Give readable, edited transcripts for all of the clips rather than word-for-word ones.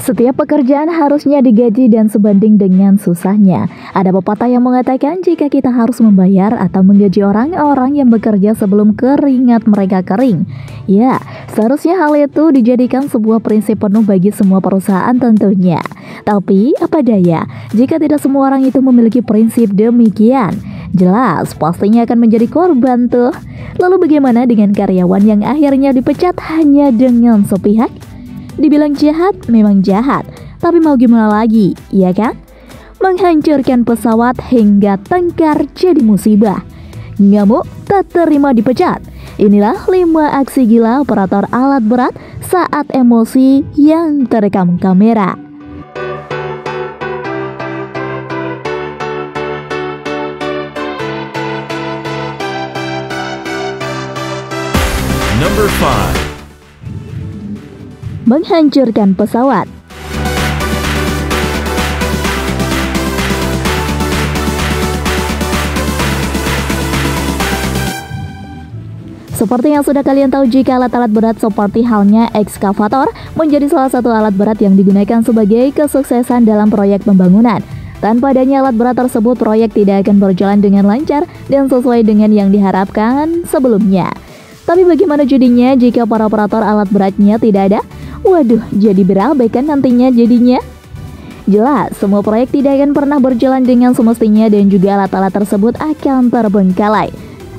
Setiap pekerjaan harusnya digaji dan sebanding dengan susahnya. Ada pepatah yang mengatakan jika kita harus membayar atau menggaji orang-orang yang bekerja sebelum keringat mereka kering. Ya, seharusnya hal itu dijadikan sebuah prinsip penuh bagi semua perusahaan tentunya. Tapi, apa daya, jika tidak semua orang itu memiliki prinsip demikian, jelas pastinya akan menjadi korban tuh. Lalu bagaimana dengan karyawan yang akhirnya dipecat hanya dengan sepihak? Dibilang jahat, memang jahat. Tapi mau gimana lagi, iya kan? Menghancurkan pesawat hingga tengkar jadi musibah. Ngamuk tak terima dipecat. Inilah 5 aksi gila operator alat berat saat emosi yang terekam kamera. Number 5. Menghancurkan pesawat. Seperti yang sudah kalian tahu, jika alat-alat berat seperti halnya ekskavator menjadi salah satu alat berat yang digunakan sebagai kesuksesan dalam proyek pembangunan. Tanpa adanya alat berat tersebut, proyek tidak akan berjalan dengan lancar dan sesuai dengan yang diharapkan sebelumnya. Tapi bagaimana jadinya jika para operator alat beratnya tidak ada? Waduh, jadi berabe kan nantinya jadinya? Jelas, semua proyek tidak akan pernah berjalan dengan semestinya dan juga alat-alat tersebut akan terbengkalai.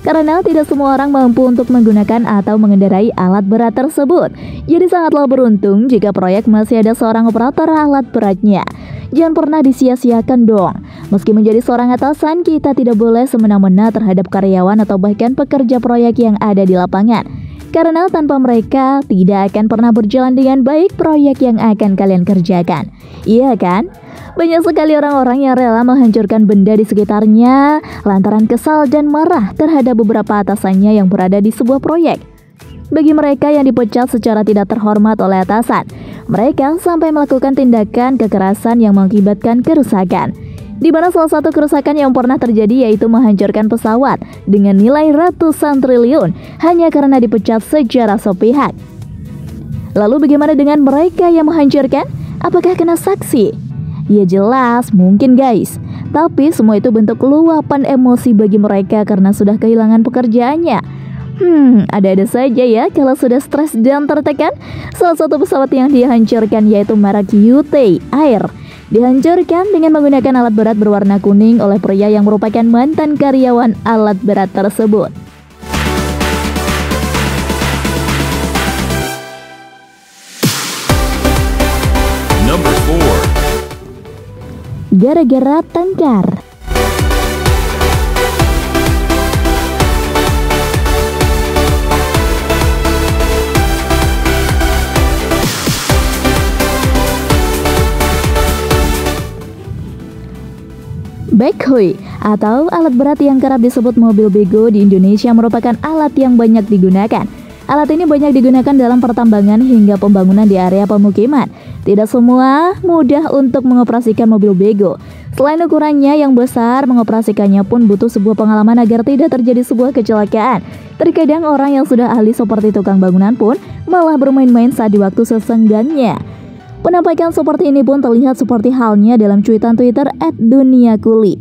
Karena tidak semua orang mampu untuk menggunakan atau mengendarai alat berat tersebut. Jadi sangatlah beruntung jika proyek masih ada seorang operator alat beratnya. Jangan pernah disia-siakan dong. Meski menjadi seorang atasan, kita tidak boleh semena-mena terhadap karyawan atau bahkan pekerja proyek yang ada di lapangan. Karena tanpa mereka tidak akan pernah berjalan dengan baik proyek yang akan kalian kerjakan. Iya kan? Banyak sekali orang-orang yang rela menghancurkan benda di sekitarnya lantaran kesal dan marah terhadap beberapa atasannya yang berada di sebuah proyek. Bagi mereka yang dipecat secara tidak terhormat oleh atasan, mereka sampai melakukan tindakan kekerasan yang mengakibatkan kerusakan. Di mana salah satu kerusakan yang pernah terjadi yaitu menghancurkan pesawat dengan nilai ratusan triliun hanya karena dipecat secara sepihak. Lalu bagaimana dengan mereka yang menghancurkan? Apakah kena saksi? Ya jelas, mungkin guys. Tapi semua itu bentuk luapan emosi bagi mereka karena sudah kehilangan pekerjaannya. Ada-ada saja ya kalau sudah stres dan tertekan. Salah satu pesawat yang dihancurkan yaitu merek UT Air. Dihancurkan dengan menggunakan alat berat berwarna kuning oleh pria yang merupakan mantan karyawan alat berat tersebut. Number 4. Gara-gara tengkar. Backhoe atau alat berat yang kerap disebut mobil bego di Indonesia merupakan alat yang banyak digunakan. Alat ini banyak digunakan dalam pertambangan hingga pembangunan di area pemukiman. Tidak semua mudah untuk mengoperasikan mobil bego. Selain ukurannya yang besar, mengoperasikannya pun butuh sebuah pengalaman agar tidak terjadi sebuah kecelakaan. Terkadang orang yang sudah ahli seperti tukang bangunan pun malah bermain-main saat di waktu sesenggangnya. Penampakan seperti ini pun terlihat seperti halnya dalam cuitan Twitter @duniakuli.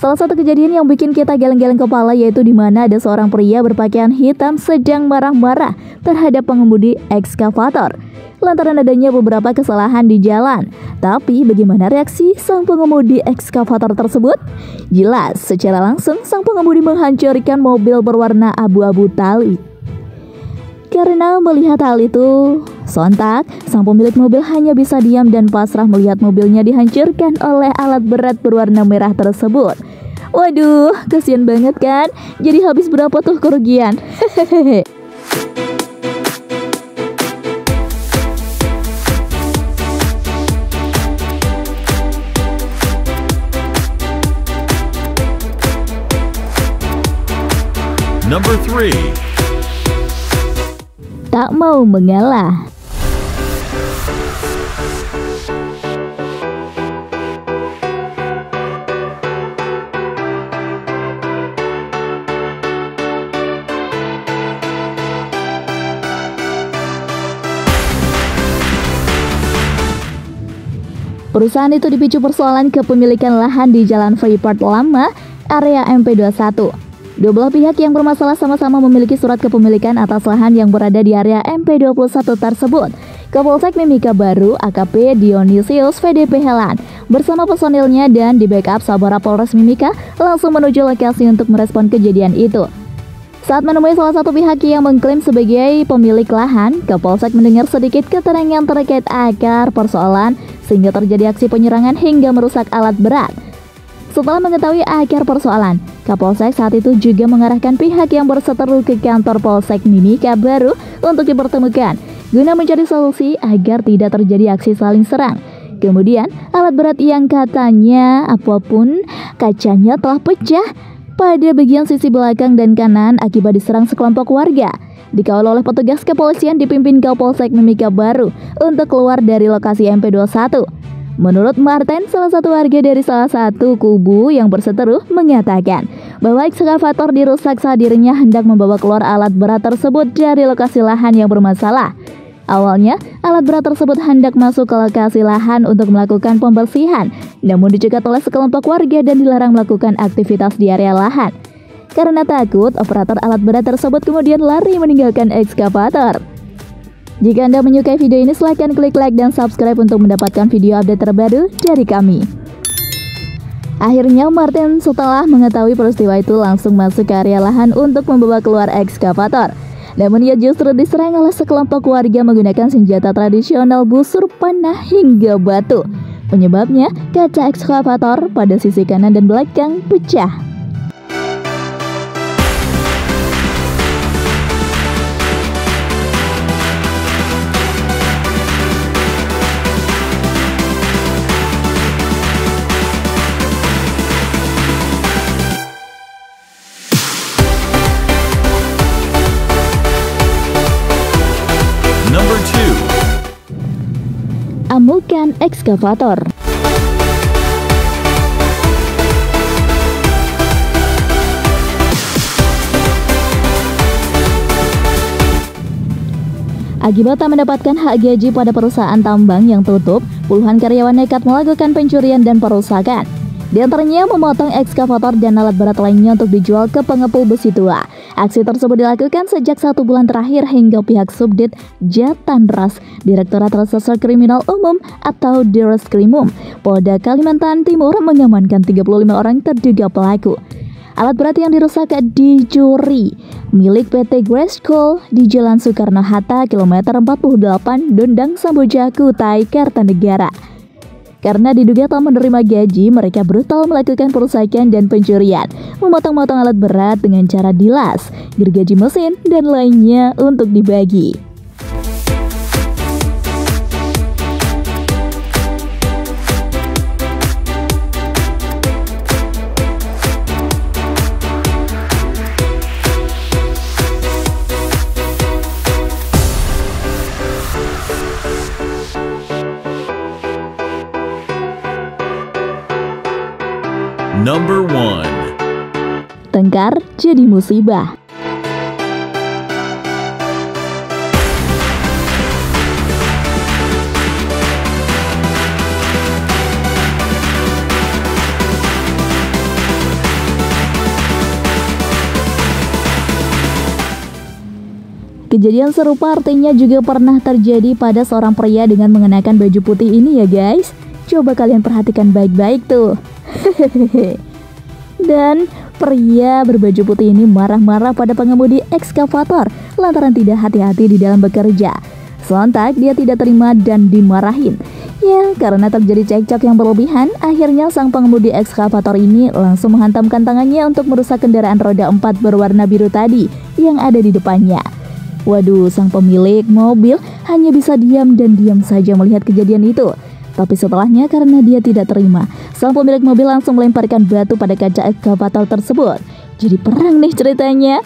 Salah satu kejadian yang bikin kita geleng-geleng kepala yaitu di mana ada seorang pria berpakaian hitam sedang marah-marah terhadap pengemudi ekskavator lantaran adanya beberapa kesalahan di jalan. Tapi bagaimana reaksi sang pengemudi ekskavator tersebut? Jelas, secara langsung sang pengemudi menghancurkan mobil berwarna abu-abu tali. Karena melihat hal itu, sontak sang pemilik mobil hanya bisa diam dan pasrah melihat mobilnya dihancurkan oleh alat berat berwarna merah tersebut. Waduh, kasihan banget kan? Jadi habis berapa tuh kerugian? Hehehe. Number 3. Tak mau mengalah. Perusahaan itu dipicu persoalan kepemilikan lahan di Jalan Freeport Lama, area MP21. Dua belah pihak yang bermasalah sama-sama memiliki surat kepemilikan atas lahan yang berada di area MP21 tersebut. Kapolsek Mimika Baru AKP Dionisius VDP Helan bersama personilnya dan di backup Sabara Polres Mimika langsung menuju lokasi untuk merespon kejadian itu. Saat menemui salah satu pihak yang mengklaim sebagai pemilik lahan, Kapolsek mendengar sedikit keterangan terkait akar persoalan sehingga terjadi aksi penyerangan hingga merusak alat berat. Setelah mengetahui akar persoalan, Kapolsek saat itu juga mengarahkan pihak yang berseteru ke kantor Polsek Mimika Baru untuk dipertemukan guna mencari solusi agar tidak terjadi aksi saling serang. Kemudian, alat berat yang katanya apapun kacanya telah pecah pada bagian sisi belakang dan kanan akibat diserang sekelompok warga. Dikawal oleh petugas kepolisian dipimpin Kapolsek Mimika Baru untuk keluar dari lokasi MP21. Menurut Martin, salah satu warga dari salah satu kubu yang berseteru mengatakan bahwa ekskavator dirusak saat dirinya hendak membawa keluar alat berat tersebut dari lokasi lahan yang bermasalah. Awalnya, alat berat tersebut hendak masuk ke lokasi lahan untuk melakukan pembersihan, namun dicegat oleh sekelompok warga dan dilarang melakukan aktivitas di area lahan. Karena takut, operator alat berat tersebut kemudian lari meninggalkan ekskavator. Jika Anda menyukai video ini, silahkan klik like dan subscribe untuk mendapatkan video update terbaru dari kami. Akhirnya Martin setelah mengetahui peristiwa itu langsung masuk ke area lahan untuk membawa keluar ekskavator. Namun ia justru diserang oleh sekelompok warga menggunakan senjata tradisional busur panah hingga batu. Penyebabnya kaca ekskavator pada sisi kanan dan belakang pecah. Number 2. Amukan ekskavator. Akibat tak mendapatkan hak gaji pada perusahaan tambang yang tutup, puluhan karyawan nekat melakukan pencurian dan perusakan. Di antaranya memotong ekskavator dan alat berat lainnya untuk dijual ke pengepul besi tua. Aksi tersebut dilakukan sejak 1 bulan terakhir hingga pihak Subdit Jatanras, Direktorat Reserse Kriminal Umum atau Direskrimum, Polda Kalimantan Timur mengamankan 35 orang terduga pelaku. Alat berat yang dirusak dicuri milik PT Grace Coal di Jalan Soekarno-Hatta, kilometer 48, Dondang Samboja, Kutai Kartanegara. Karena diduga tak menerima gaji, mereka brutal melakukan perusakan dan pencurian, memotong-motong alat berat dengan cara dilas, gergaji mesin, dan lainnya untuk dibagi. Number 1. Tengkar jadi musibah. Kejadian serupa artinya juga pernah terjadi pada seorang pria dengan mengenakan baju putih ini ya guys. Coba kalian perhatikan baik-baik tuh. Dan pria berbaju putih ini marah-marah pada pengemudi ekskavator lantaran tidak hati-hati di dalam bekerja. Sontak dia tidak terima dan dimarahin. Ya, karena terjadi cekcok yang berlebihan, akhirnya sang pengemudi ekskavator ini langsung menghantamkan tangannya untuk merusak kendaraan roda 4 berwarna biru tadi yang ada di depannya. Waduh, sang pemilik mobil hanya bisa diam dan diam saja melihat kejadian itu. Tapi setelahnya karena dia tidak terima, sang pemilik mobil langsung melemparkan batu pada kaca ekskavator tersebut. Jadi perang nih ceritanya.